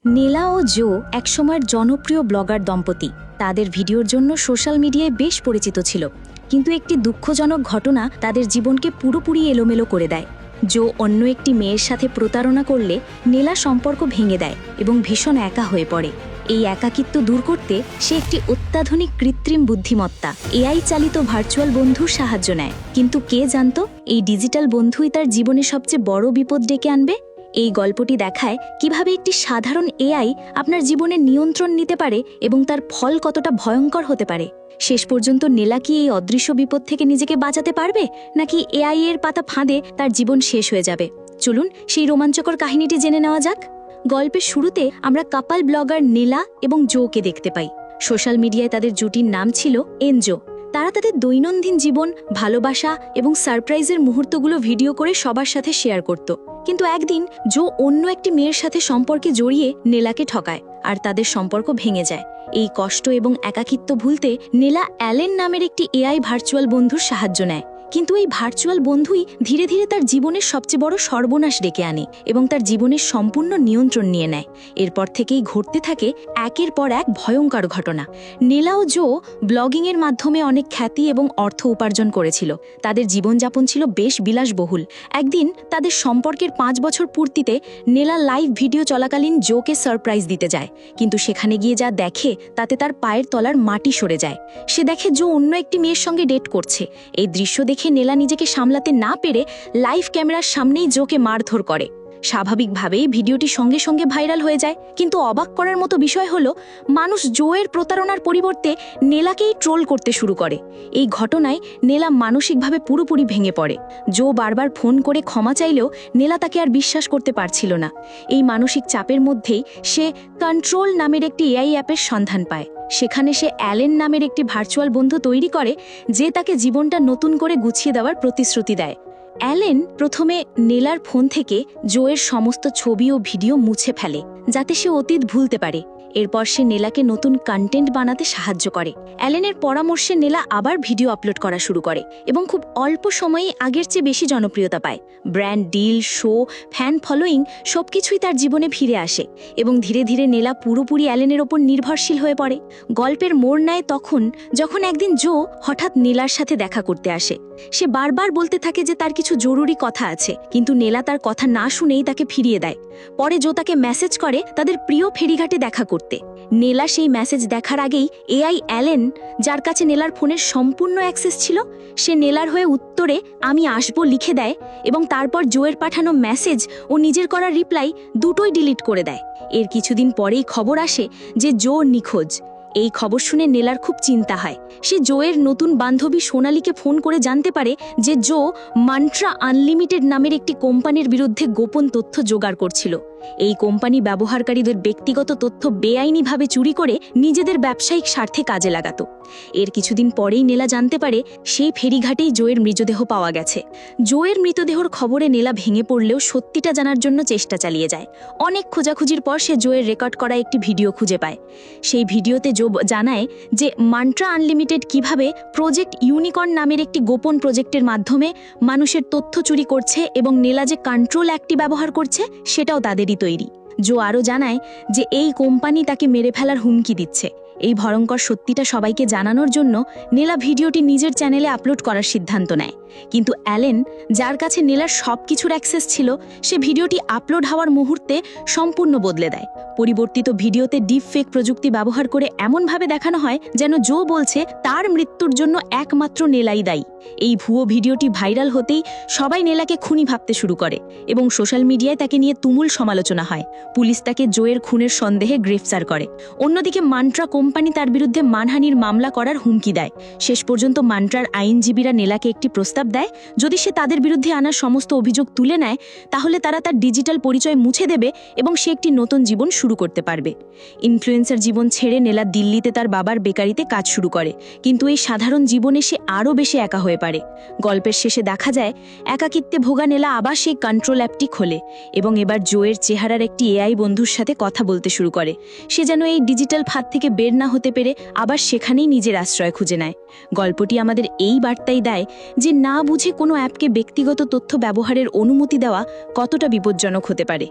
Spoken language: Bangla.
নীলা ও জো একসময়ের জনপ্রিয় ব্লগার দম্পতি। তাদের ভিডিওর জন্য সোশ্যাল মিডিয়ায় বেশ পরিচিত ছিল, কিন্তু একটি দুঃখজনক ঘটনা তাদের জীবনকে পুরোপুরি এলোমেলো করে দেয়। জো অন্য একটি মেয়ের সাথে প্রতারণা করলে নীলা সম্পর্ক ভেঙে দেয় এবং ভীষণ একা হয়ে পড়ে। এই একাকিত্ব দূর করতে সে একটি অত্যাধুনিক কৃত্রিম বুদ্ধিমত্তা এআই চালিত ভার্চুয়াল বন্ধুর সাহায্য নেয়। কিন্তু কে জানতো এই ডিজিটাল বন্ধুই তার জীবনে সবচেয়ে বড় বিপদ ডেকে আনবে? এই গল্পটি দেখায় কিভাবে একটি সাধারণ এআই আপনার জীবনে নিয়ন্ত্রণ নিতে পারে এবং তার ফল কতটা ভয়ঙ্কর হতে পারে। শেষ পর্যন্ত নীলা কি এই অদৃশ্য বিপদ থেকে নিজেকে বাঁচাতে পারবে, নাকি এআই এর পাতা ফাঁদে তার জীবন শেষ হয়ে যাবে? চলুন সেই রোমাঞ্চকর কাহিনীটি জেনে নেওয়া যাক। গল্পের শুরুতে আমরা কাপাল ব্লগার নীলা এবং জোকে দেখতে পাই। সোশ্যাল মিডিয়ায় তাদের জুটির নাম ছিল এনজো। তারা তাদের দৈনন্দিন জীবন, ভালোবাসা এবং সারপ্রাইজের মুহূর্তগুলো ভিডিও করে সবার সাথে শেয়ার করত। কিন্তু একদিন জো অন্য একটি মেয়ের সাথে সম্পর্কে জড়িয়ে নীলাকে ঠকায়, আর তাদের সম্পর্ক ভেঙে যায়। এই কষ্ট এবং একাকিত্ব ভুলতে নীলা অ্যালেন নামের একটি এআই ভার্চুয়াল বন্ধুর সাহায্য নেয়। কিন্তু এই ভার্চুয়াল বন্ধুই ধীরে ধীরে তার জীবনের সবচেয়ে বড় সর্বনাশ ডেকে আনে এবং তার জীবনের সম্পূর্ণ নিয়ন্ত্রণ নিয়ে নেয়। এরপর থেকেই ঘটতে থাকে একের পর এক ভয়ঙ্কর ঘটনা। নীলা ও জো ব্লগিংয়ের মাধ্যমে অনেক খ্যাতি এবং অর্থ উপার্জন করেছিল। তাদের জীবনযাপন ছিল বেশ বিলাসবহুল। একদিন তাদের সম্পর্কের 5 বছর পূর্তিতে নীলা লাইভ ভিডিও চলাকালীন জোকে সারপ্রাইজ দিতে যায়, কিন্তু সেখানে গিয়ে যা দেখে তাতে তার পায়ের তলার মাটি সরে যায়। সে দেখে জো অন্য একটি মেয়ের সঙ্গে ডেট করছে। এই দৃশ্য দেখে নীলা নিজেকে সামলাতে না পেরে লাইভ ক্যামেরার সামনেই জোকে মারধর করে। স্বাভাবিকভাবেই ভিডিওটি সঙ্গে সঙ্গে ভাইরাল হয়ে যায়, কিন্তু অবাক করার মতো বিষয় হলো মানুষ জোয়ের প্রতারণার পরিবর্তে নীলাকেই ট্রোল করতে শুরু করে। এই ঘটনায় নীলা মানসিকভাবে পুরোপুরি ভেঙে পড়ে। জো বারবার ফোন করে ক্ষমা চাইলেও নীলা তাকে আর বিশ্বাস করতে পারছিল না। এই মানসিক চাপের মধ্যেই সে কন্ট্রোল নামের একটি এআই অ্যাপের সন্ধান পায়। সেখানে সে অ্যালেন নামের একটি ভার্চুয়াল বন্ধু তৈরি করে, যে তাকে জীবনটা নতুন করে গুছিয়ে দেওয়ার প্রতিশ্রুতি দেয়। অ্যালেন প্রথমে নীলার ফোন থেকে জোয়ের সমস্ত ছবি ও ভিডিও মুছে ফেলে, যাতে সে অতীত ভুলতে পারে। এরপর সে নীলাকে নতুন কন্টেন্ট বানাতে সাহায্য করে। অ্যালেনের পরামর্শে নীলা আবার ভিডিও আপলোড করা শুরু করে এবং খুব অল্প সময়েই আগের চেয়ে বেশি জনপ্রিয়তা পায়। Brand deal, show, fan following সবকিছুই তার জীবনে ফিরে আসে এবং ধীরে ধীরে নীলা পুরোপুরি অ্যালেনের ওপর নির্ভরশীল হয়ে পড়ে। গল্পের মোড় নেয় তখন যখন একদিন জো হঠাৎ নীলার সাথে দেখা করতে আসে। সে বারবার বলতে থাকে যে তার কিছু জরুরি কথা আছে, কিন্তু নীলা তার কথা না শুনেই তাকে ফিরিয়ে দেয়। পরে জো তাকে মেসেজ করে তাদের প্রিয় ফেরিঘাটে দেখা করতে। নীলা সেই মেসেজ দেখার আগেই এআই অ্যালেন, যার কাছে নীলার ফোনের সম্পূর্ণ অ্যাক্সেস ছিল, সে নীলার হয়ে উত্তরে "আমি আসবো" লিখে দেয় এবং তারপর জোয়ের পাঠানো মেসেজ ও নিজের করা রিপ্লাই দুটোই ডিলিট করে দেয়। এর কিছুদিন পরেই খবর আসে যে জো নিখোঁজ। এই খবর শুনে নীলার খুব চিন্তা হয়। সে জোয়ের নতুন বান্ধবী সোনালীকে ফোন করে জানতে পারে যে জো মান্ট্রা আনলিমিটেড নামের একটি কোম্পানির বিরুদ্ধে গোপন তথ্য জোগাড় করছিল। এই কোম্পানি ব্যবহারকারীদের ব্যক্তিগত তথ্য বেআইনিভাবে চুরি করে নিজেদের ব্যবসায়িক স্বার্থে কাজে লাগাত। এর কিছুদিন পরেই নীলা জানতে পারে সেই ফেরিঘাটেই জোয়ের মৃতদেহ পাওয়া গেছে। জোয়ের মৃতদেহর খবরে নীলা ভেঙে পড়লেও সত্যিটা জানার জন্য চেষ্টা চালিয়ে যায়। অনেক খোঁজাখুঁজির পর সে জোয়ের রেকর্ড করা একটি ভিডিও খুঁজে পায়। সেই ভিডিওতে জো জানায় যে মান্ট্রা আনলিমিটেড কিভাবে প্রজেক্ট ইউনিকর্ন নামের একটি গোপন প্রজেক্টের মাধ্যমে মানুষের তথ্য চুরি করছে এবং নীলা যে কন্ট্রোল অ্যাক্টটি ব্যবহার করছে সেটাও তাদেরই তৈরি। জো আরও জানায় যে এই কোম্পানি তাকে মেরে ফেলার হুমকি দিচ্ছে। এই ভয়ঙ্কর সত্যিটা সবাইকে জানানোর জন্য নীলা ভিডিওটি নিজের চ্যানেলে আপলোড করার সিদ্ধান্ত নেয়। কিন্তু অ্যালেন, যার কাছে নীলার সবকিছুর অ্যাক্সেস ছিল, সে ভিডিওটি আপলোড হওয়ার মুহূর্তে সম্পূর্ণ বদলে দেয়। পরিবর্তিত ভিডিওতে ডিপ ফেক প্রযুক্তি ব্যবহার করে এমনভাবে দেখানো হয় যেন জো বলছে তার মৃত্যুর জন্য একমাত্র নীলাই দায়ী। এই ভুয়ো ভিডিওটি ভাইরাল হতেই সবাই নীলাকে খুনি ভাবতে শুরু করে এবং সোশ্যাল মিডিয়ায় তাকে নিয়ে তুমুল সমালোচনা হয়। পুলিশ তাকে জোয়ের খুনের সন্দেহে গ্রেফতার করে। অন্যদিকে মান্ট্রা কোম্পানি তার বিরুদ্ধে মানহানির মামলা করার হুমকি দেয়। শেষ পর্যন্ত মান্ট্রার আইনজীবীরা নীলাকে একটি প্রস্তাব দেয়, যদি সে তাদের বিরুদ্ধে আনা সমস্ত অভিযোগ তুলে নেয় তাহলে তারা তার ডিজিটাল পরিচয় মুছে দেবে এবং সে একটি নতুন জীবন শুরু করতে পারবে। ইনফ্লুয়েন্সার জীবন ছেড়ে নীলা দিল্লিতে তার বাবার বেকারিতে কাজ শুরু করে, কিন্তু এই সাধারণ জীবনে সে আরও বেশি একা হয়ে পারে। গল্পের শেষে দেখা যায় একাকিত্বে ভোগা নীলা আবার সেই কন্ট্রোল অ্যাপটি খোলে এবং এবার জোয়ের চেহারার একটি এআই বন্ধুর সাথে কথা বলতে শুরু করে। সে যেন এই ডিজিটাল ফাঁদ থেকে বের না হতে পেরে আবার সেখানেই নিজের আশ্রয় খুঁজে নেয়। গল্পটি আমাদের এই বার্তাই দেয় যে না বুঝে কোনো অ্যাপকে ব্যক্তিগত তথ্য ব্যবহারের অনুমতি দেওয়া কতটা বিপজ্জনক হতে পারে।